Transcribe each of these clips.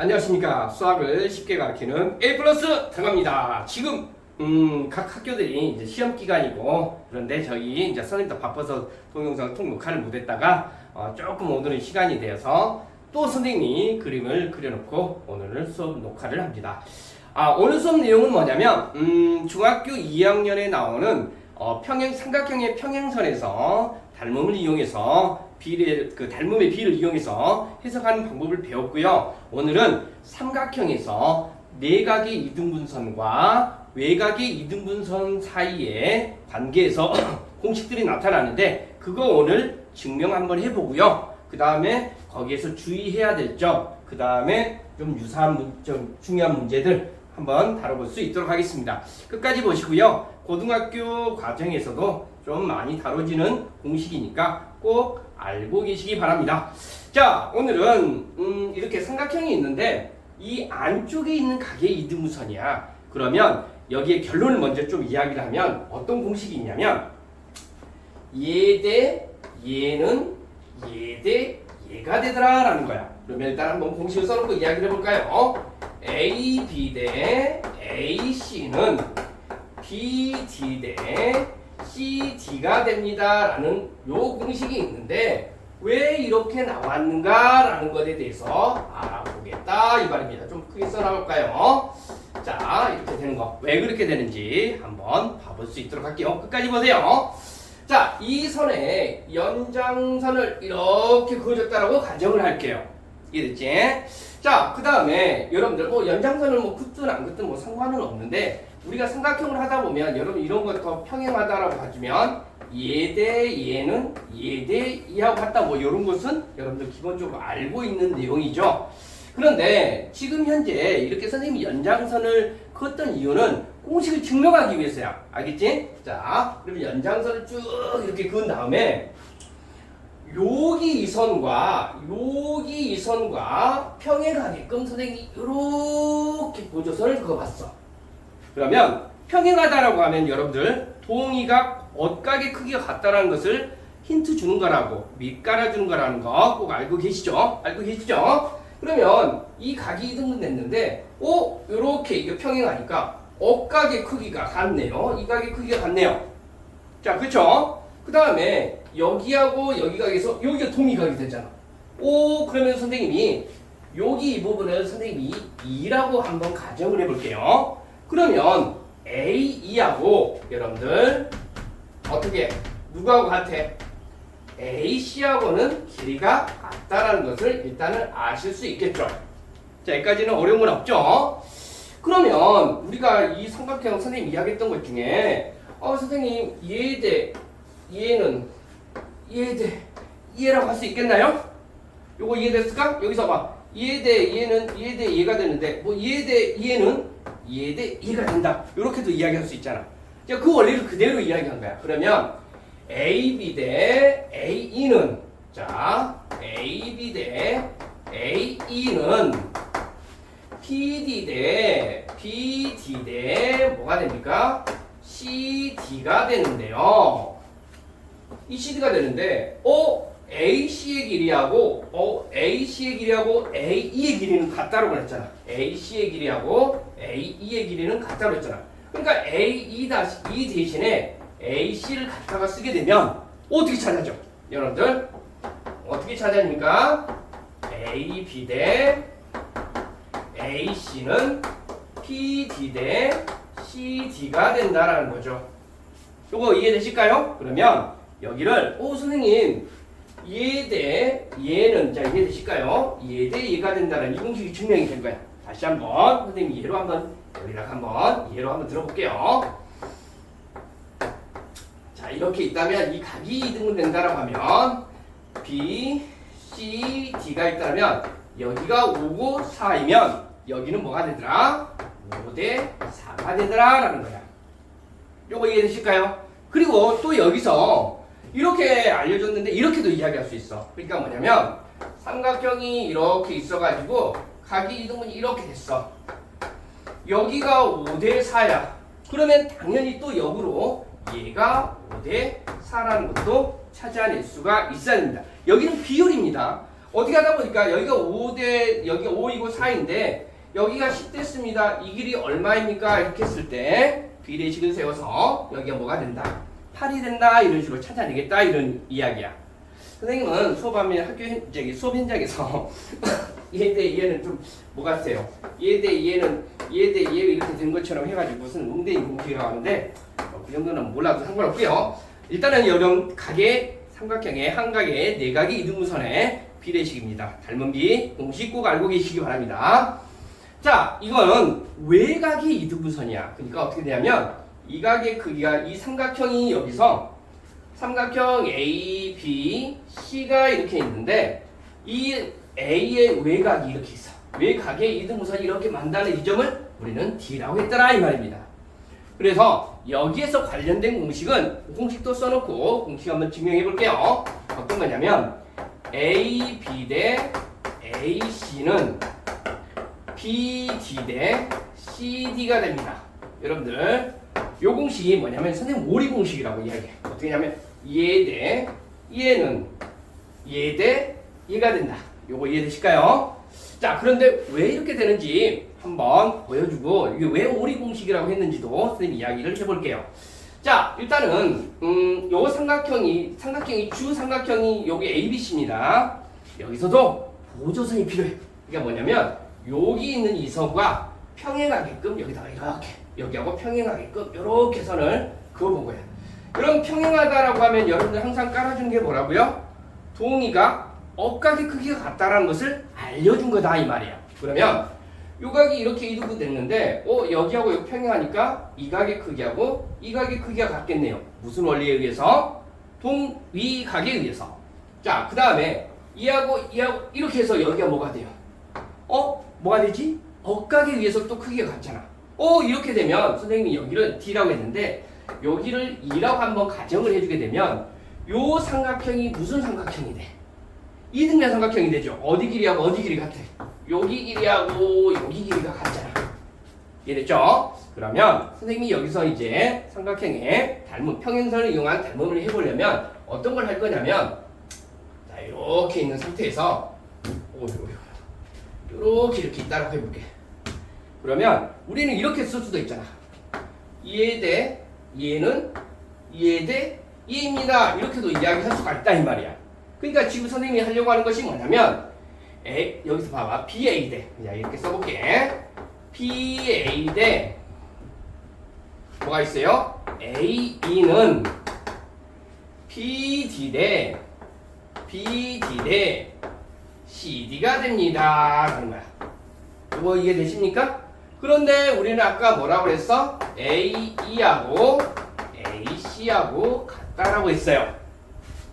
안녕하십니까. 수학을 쉽게 가르치는 A 플러스 들어갑니다. 지금 각 학교들이 이제 시험 기간이고 그런데 저희 이제 선생님도 바빠서 동영상 통역화를 못했다가 조금 오늘은 시간이 되어서 또 선생님이 그림을 그려놓고 오늘 수업 녹화를 합니다. 오늘 수업 내용은 뭐냐면 중학교 2학년에 나오는 삼각형의 평행선에서 닮음을 이용해서 닮음의 비를 이용해서 해석하는 방법을 배웠고요. 오늘은 삼각형에서 내각의 이등분선과 외각의 이등분선 사이의 관계에서 공식들이 나타나는데 그거 오늘 증명 한번 해보고요. 그 다음에 거기에서 주의해야 될 점, 그 다음에 좀 좀 중요한 문제들 한번 다뤄볼 수 있도록 하겠습니다. 끝까지 보시고요. 고등학교 과정에서도 좀 많이 다뤄지는 공식이니까 꼭 알고 계시기 바랍니다. 자, 오늘은 이렇게 삼각형이 있는데 이 안쪽에 있는 각의 이등분선이야. 그러면 여기에 결론을 먼저 좀 이야기를 하면 어떤 공식이 있냐면 얘 대 얘는 얘 대 얘가 되더라 라는 거야. 그러면 일단 한번 공식을 써놓고 이야기를 해볼까요? AB 대 AC는 BD 대 CD가 됩니다 라는 요 공식이 있는데 왜 이렇게 나왔는가 라는 것에 대해서 알아보겠다 이 말입니다. 좀 크게 써나갈까요? 자, 이렇게 되는 거 왜 그렇게 되는지 한번 봐볼 수 있도록 할게요. 끝까지 보세요. 자, 이 선에 연장선을 이렇게 그어줬다라고 가정을 할게요. 이해됐지? 자, 그 다음에 여러분들 연장선을 긋든 안 긋든 상관은 없는데 우리가 삼각형을 하다 보면 여러분 이런 거 더 평행하다라고 봐주면 얘 대 얘는 얘 대 얘하고 같다 이런 것은 여러분들 기본적으로 알고 있는 내용이죠. 그런데 지금 현재 이렇게 선생님이 연장선을 그었던 이유는 공식을 증명하기 위해서야. 알겠지? 자, 그러면 연장선을 쭉 이렇게 그은 다음에 여기 이 선과 여기 이 선과 평행하게끔 선생님이 이렇게 보조선을 그어봤어. 그러면 평행하다라고 하면 여러분들 동의각 어각의 크기가 같다라는 것을 힌트 주는 거라고 밑 깔아주는 거라는 거 꼭 알고 계시죠? 알고 계시죠? 그러면 이 각이 이등분 됐는데 요렇게 이게 평행하니까 어각의 크기가 같네요. 이 각의 크기가 같네요. 자, 그쵸? 그 다음에 여기하고 여기 각에서 여기가 동의각이 되잖아. 그러면 선생님이 여기 이 부분을 선생님이 2라고 한번 가정을 해볼게요. 그러면 A2하고 여러분들 어떻게 누구하고 같아? AC하고는 길이가 같다라는 것을 일단은 아실 수 있겠죠. 자, 여기까지는 어려운 건 없죠. 그러면 우리가 이 삼각형 선생님 이야기했던 것 중에 선생님 얘 대 얘는 얘 대 얘라고 할 수 있겠나요? 요거 이해됐을까? 여기서 봐. 얘 대 얘는 얘 대 얘가 되는데 얘 대 얘는 얘 대 얘가 된다. 이렇게도 이야기할 수 있잖아. 그 원리를 그대로 이야기한 거야. 그러면 AB 대 AE는 자, AB 대 AE는 PD 대 BD 대 뭐가 됩니까? CD가 되는데요. 이 CD가 되는데 AC의 길이하고 AC의 길이하고 AE의 길이는 같다고 그랬잖아. AC의 길이하고 AE의 길이는 같다고 그랬잖아. 그러니까 AE 대신에 AC를 갖다가 쓰게 되면 어떻게 찾아죠? 여러분들 어떻게 찾아집니까? AB 대 AC는 PD 대 CD가 된다라는 거죠. 요거 이해되실까요? 그러면 여기를 선생님 얘 대 얘는 자 이해되실까요? 얘 대 얘가 된다는 이 공식이 증명이 된 거야. 다시 한번 선생님 예로 한번 여기다가 한번 예로 한번 들어볼게요. 자, 이렇게 있다면 이 각이 이등분 된다라고 하면 B, C, D가 있다면 여기가 5고 4이면 여기는 뭐가 되더라? 5 대 4가 되더라 라는 거야. 요거 이해되실까요? 그리고 또 여기서 이렇게 알려줬는데 이렇게도 이야기할 수 있어. 그러니까 뭐냐면 삼각형이 이렇게 있어가지고 각이 이등분이 이렇게 됐어. 여기가 5 대 4야. 그러면 당연히 또 역으로 얘가 5 대 4라는 것도 찾아낼 수가 있어야 됩니다. 여기는 비율입니다. 어떻게 하다 보니까 여기가 5대 여기가 5이고 4인데 여기가 10 됐습니다. 이 길이 얼마입니까? 이렇게 했을 때 비례식을 세워서 여기가 뭐가 된다? 8이 된다. 이런 식으로 찾아내겠다. 이런 이야기야. 선생님은 수업하면 수업 현장에서 얘대 얘는 좀 뭐 같아요? 얘대 얘는 얘대 얘 이렇게 된 것처럼 해가지고 무슨 웅대인 공식이라고 하는데 그 정도는 몰라도 상관없고요. 일단은 여름 각의 삼각형의 한 각의 네 각의 이등분선의 비례식입니다. 닮은 비 공식 꼭 알고 계시기 바랍니다. 자, 이거는 외각이 이등분선이야. 그러니까 어떻게 되냐면 이 각의 크기가 이 삼각형이 여기서 삼각형 A, B, C가 이렇게 있는데 이 A의 외각이 이렇게 있어. 외각의 이등분선이 이렇게 만다는 이 점을 우리는 D라고 했더라 이 말입니다. 그래서 여기에서 관련된 공식은 공식도 써놓고 공식 한번 증명해 볼게요. 어떤 거냐면 A, B 대 A, C는 B, D 대 C, D가 됩니다. 여러분들 요 공식이 뭐냐면 선생님 오리 공식이라고 이야기해. 어떻게 하냐면 얘 대 얘는 얘 대 얘가 된다. 요거 이해되실까요? 자, 그런데 왜 이렇게 되는지 한번 보여주고 이게 왜 오리 공식이라고 했는지도 선생님 이야기를 해볼게요. 자, 일단은 요 삼각형이 주 삼각형이 여기 ABC입니다. 여기서도 보조선이 필요해. 그러니까 뭐냐면 여기 있는 이 선과 평행하게끔 여기다가 이렇게 여기하고 평행하게끔 이렇게 선을 그어본 거야. 그럼 평행하다라고 하면 여러분들 항상 깔아주는 게 뭐라고요? 동의가 억각의 크기가 같다라는 것을 알려준 거다 이 말이야. 그러면 요 각이 이렇게 이등분 됐는데 여기하고 여기 평행하니까 이 각의 크기하고 이 각의 크기가 같겠네요. 무슨 원리에 의해서? 동위각에 의해서. 자, 그 다음에 이하고 이렇게 해서 여기가 뭐가 돼요? 뭐가 되지? 억각에 의해서 또 크기가 같잖아. 이렇게 되면 선생님이 여기를 D라고 했는데 여기를 2라고 한번 가정을 해주게 되면 요 삼각형이 무슨 삼각형이 돼? 이등변 삼각형이 되죠. 어디 길이하고 어디 길이 같아? 여기 길이하고 여기 길이가 같잖아. 이해됐죠? 그러면 선생님이 여기서 이제 삼각형의 닮은 평행선을 이용한 닮음을 해보려면 어떤 걸 할 거냐면 자, 이렇게 있는 상태에서 이렇게 있다라고 해볼게. 그러면 우리는 이렇게 쓸 수도 있잖아. 얘 대 얘는 얘 대 얘입니다. 이렇게도 이야기할 수가 있다 이 말이야. 그러니까 지금 선생님이 하려고 하는 것이 뭐냐면 여기서 봐봐. BA 대 자, 이렇게 써볼게. BA 대 뭐가 있어요? AE는 PD 대 CD가 됩니다. 라는 거야. 이거 이해되십니까? 그런데 우리는 아까 뭐라고 그랬어? AE하고 AC하고 같다라고 했어요.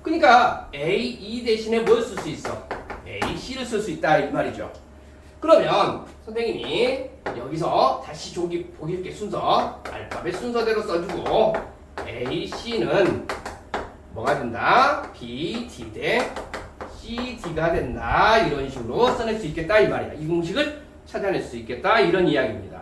그러니까 AE 대신에 뭘 쓸 수 있어? AC를 쓸 수 있다 이 말이죠. 그러면 선생님이 여기서 다시 보기 쉽게 순서 알파벳 순서대로 써주고 AC는 뭐가 된다? BD 대 CD가 된다. 이런 식으로 써낼 수 있겠다 이 말이야. 이 공식을 찾아낼 수 있겠다 이런 이야기입니다.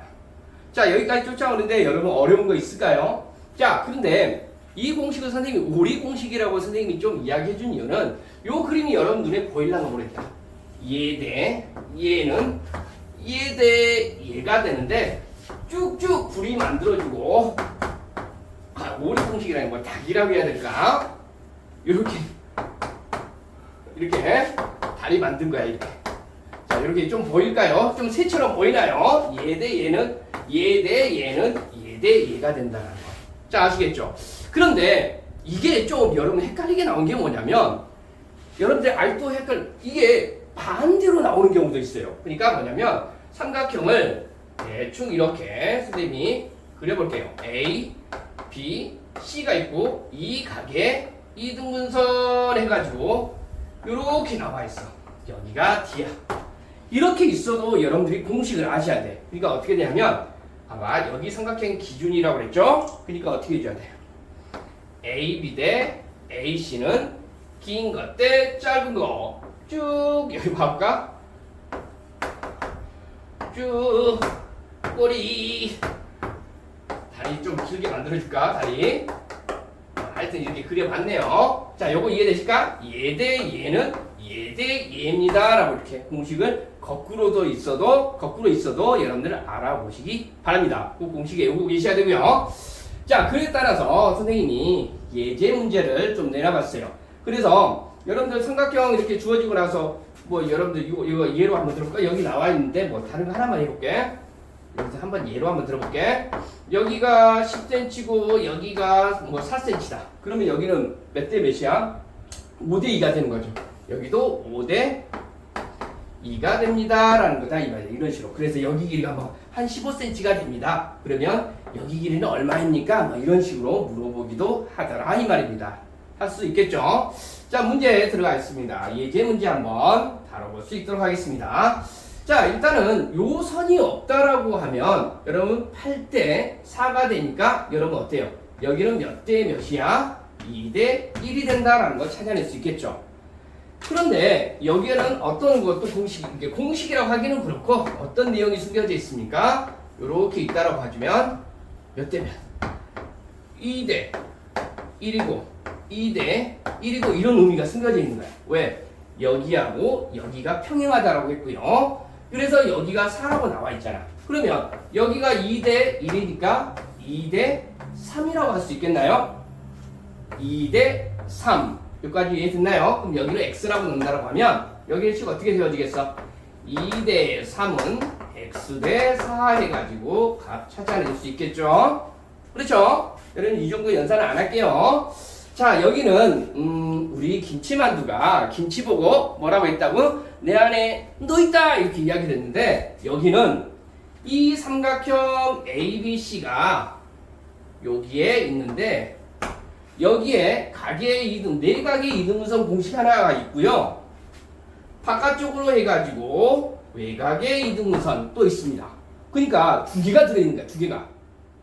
자, 여기까지 쫓아오는데 여러분 어려운 거 있을까요? 자, 그런데 이 공식을 선생님이 오리 공식이라고 선생님이 좀 이야기해 준 이유는 요 그림이 여러분 눈에 보이려고 모르겠다. 얘 대 얘는 얘 대 얘가 되는데 쭉쭉 불이 만들어주고 오리 공식이라는 걸 닭이라고 해야 될까? 이렇게 다리 만든 거야 이렇게. 자, 이렇게 좀 보일까요? 좀 새처럼 보이나요? 얘 대 얘는 얘 대 얘는 얘 대 얘가 된다는 거. 자, 아시겠죠? 그런데 이게 좀 여러분 헷갈리게 나온 게 뭐냐면 여러분들 알도 이게 반대로 나오는 경우도 있어요. 그러니까 뭐냐면 삼각형을 대충 이렇게 선생님이 그려볼게요. A, B, C가 있고 이 각에 이등분선 해가지고 이렇게 나와 있어. 여기가 D야. 이렇게 있어도 여러분들이 공식을 아셔야 돼. 그러니까 어떻게 되냐면 봐봐, 여기 삼각형 기준이라고 그랬죠? 그러니까 어떻게 해줘야 돼? AB 대 AC는 긴 것 대 짧은 거 쭉 여기 봐볼까? 쭉 꼬리 다리 좀 길게 만들어줄까? 다리 하여튼 이렇게 그려봤네요. 자, 요거 이해되실까? 얘 대 얘는 얘 대 얘입니다 라고 이렇게 공식을 거꾸로 있어도 여러분들 알아보시기 바랍니다. 그 공식 외우고 계셔야 되고요. 자, 그에 따라서 선생님이 예제 문제를 좀 내놔봤어요. 그래서 여러분들 삼각형 이렇게 주어지고 나서 뭐 여러분들 이거 예로 한번 들어볼까? 여기 나와 있는데 뭐 다른 거 하나만 해볼게. 여기서 한번 예로 한번 들어볼게. 여기가 10cm고 여기가 뭐 4cm다. 그러면 여기는 몇 대 몇이야? 5대 2가 되는 거죠. 여기도 5대 2가 됩니다 라는 거다 이 말이야. 이런 식으로. 그래서 여기 길이가 뭐 한 15cm가 됩니다. 그러면 여기 길이는 얼마입니까? 뭐 이런 식으로 물어보기도 하더라 이 말입니다. 할 수 있겠죠? 자, 문제 들어가겠습니다. 예제 문제 한번 다뤄볼 수 있도록 하겠습니다. 자, 일단은 요 선이 없다라고 하면 여러분 8대 4가 되니까 여러분 어때요? 여기는 몇 대 몇이야? 2대 1이 된다라는 걸 찾아낼 수 있겠죠. 그런데 여기에는 어떤 것도 공식이라고 하기는 그렇고 어떤 내용이 숨겨져 있습니까? 이렇게 있다라고 해주면 몇 대 몇? 2대 1이고 2대 1이고 이런 의미가 숨겨져 있는 거야. 왜? 여기하고 여기가 평행하다라고 했고요. 그래서 여기가 4라고 나와 있잖아. 그러면 여기가 2대 1이니까 2대 3이라고 할 수 있겠나요? 2대 3 여기까지 이해 됐나요? 그럼 여기를 x라고 넣는다고 하면 여기의 식 어떻게 되어지겠어? 2대 3은 x대 4 해가지고 값 찾아낼 수 있겠죠? 그렇죠? 여러분 이 정도 연산은 안 할게요. 자, 여기는 우리 김치만두가 김치 보고 뭐라고 했다고? 내 안에 너 있다 이렇게 이야기를 했는데 여기는 이 삼각형 ABC가 여기에 있는데 여기에 각의 이등, 내각의 이등분선 공식 하나가 있고요. 바깥쪽으로 해가지고 외곽의 이등분선 또 있습니다. 그러니까 두 개가 들어있는 거야, 두 개가.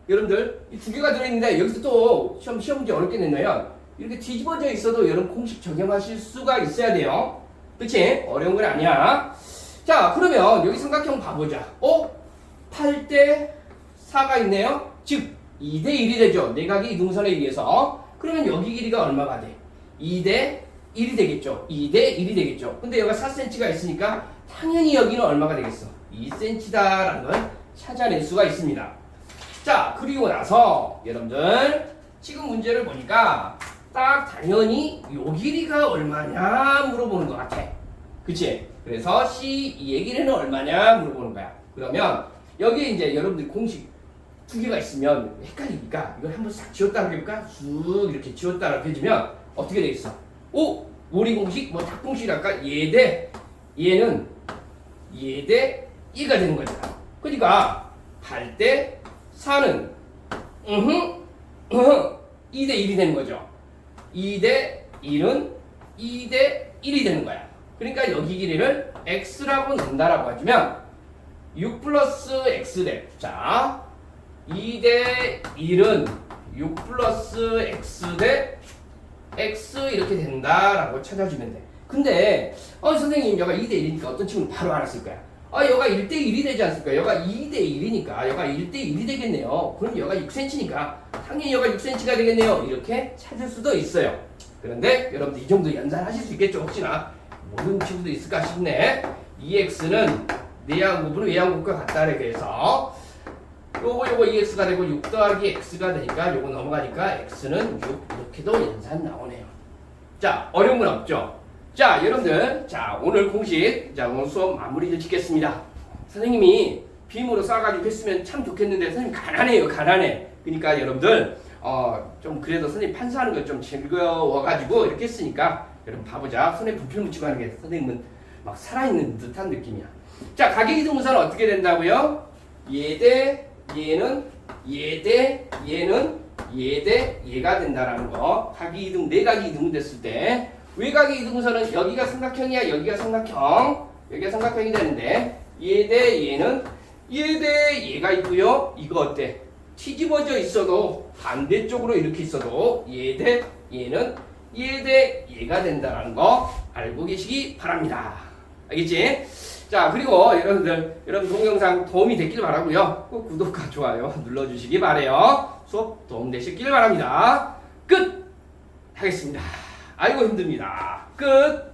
여러분들 이 두 개가 들어있는데 여기서 또 시험 문제 어렵게 냈냐면 이렇게 뒤집어져 있어도 여러분 공식 적용하실 수가 있어야 돼요. 그치? 어려운 건 아니야. 자, 그러면 여기 삼각형 봐보자. 8대 4가 있네요. 즉 2대 1이 되죠. 내각의 이등분선에 의해서. 그러면 여기 길이가 얼마가 돼? 2대 1이 되겠죠. 2대 1이 되겠죠. 근데 여기가 4cm가 있으니까 당연히 여기는 얼마가 되겠어? 2cm다라는 걸 찾아낼 수가 있습니다. 자, 그리고 나서 여러분들 지금 문제를 보니까 딱 당연히 요 길이가 얼마냐 물어보는 것 같아. 그치? 그래서 얘 길이는 얼마냐 물어보는 거야. 그러면 여기에 이제 여러분들 공식 두 개가 있으면 헷갈리니까 이걸 한번 싹 지웠다 해볼까? 쑥 이렇게 지웠다 해주면 어떻게 되겠어? 오리 공식, 뭐 닭공식이랄까? 얘는 얘 대 2가 되는 거잖아. 그러니까 8대 4는 2대 1이 되는 거죠. 2대 1은 2대 1이 되는 거야. 그러니까 여기 길이를 x라고 넣는다라고 하면 6 플러스 x대. 자, 2대 1은 6 플러스 x 대 x 이렇게 된다라고 찾아주면 돼. 근데 선생님 여가 2대 1이니까 어떤 친구는 바로 알았을 거야. 여가 1대 1이 되지 않습니까? 여가 2대 1이니까 여가 1대 1이 되겠네요. 그럼 여가 6cm니까 당연히 여가 6cm가 되겠네요. 이렇게 찾을 수도 있어요. 그런데 여러분들 이 정도 연산하실 수 있겠죠? 혹시나 모르는 친구도 있을까 싶네. 2x는 내양곱은 외양곱과 같다라고 해서 요거 2x가 되고 6 더하기 x가 되니까 요거 넘어가니까 x는 6 이렇게도 연산 나오네요. 자, 어려운 건 없죠? 자, 여러분들, 자, 오늘 공식, 자, 오늘 수업 마무리 짓겠습니다. 선생님이 빔으로 쏴가지고 했으면 참 좋겠는데 선생님 가난해요, 가난해. 그러니까 여러분들 좀 그래도 선생님 판사하는 거 좀 즐거워가지고 이렇게 했으니까 여러분 봐보자. 손에 부필 묻히고 하는 게 선생님은 막 살아있는 듯한 느낌이야. 자, 각의이등분선은 어떻게 된다고요? 얘 대 얘는 얘 대 얘는 얘 대 얘가 된다라는 거. 각이이등, 내각이 이등분 됐을 때 외각의 이등분선은 여기가 삼각형이야, 여기가 삼각형, 여기가 삼각형이 되는데 얘 대 얘는 얘 대 얘가 있고요. 이거 어때? 뒤집어져 있어도 반대쪽으로 이렇게 있어도 얘 대 얘는 얘 대 얘가 된다는 거 알고 계시기 바랍니다. 알겠지? 자, 그리고 여러분들 여러분 동영상 도움이 됐길 바라고요. 꼭 구독과 좋아요 눌러주시기 바래요. 수업 도움되셨길 바랍니다. 끝 하겠습니다. 아이고 힘듭니다. 끝.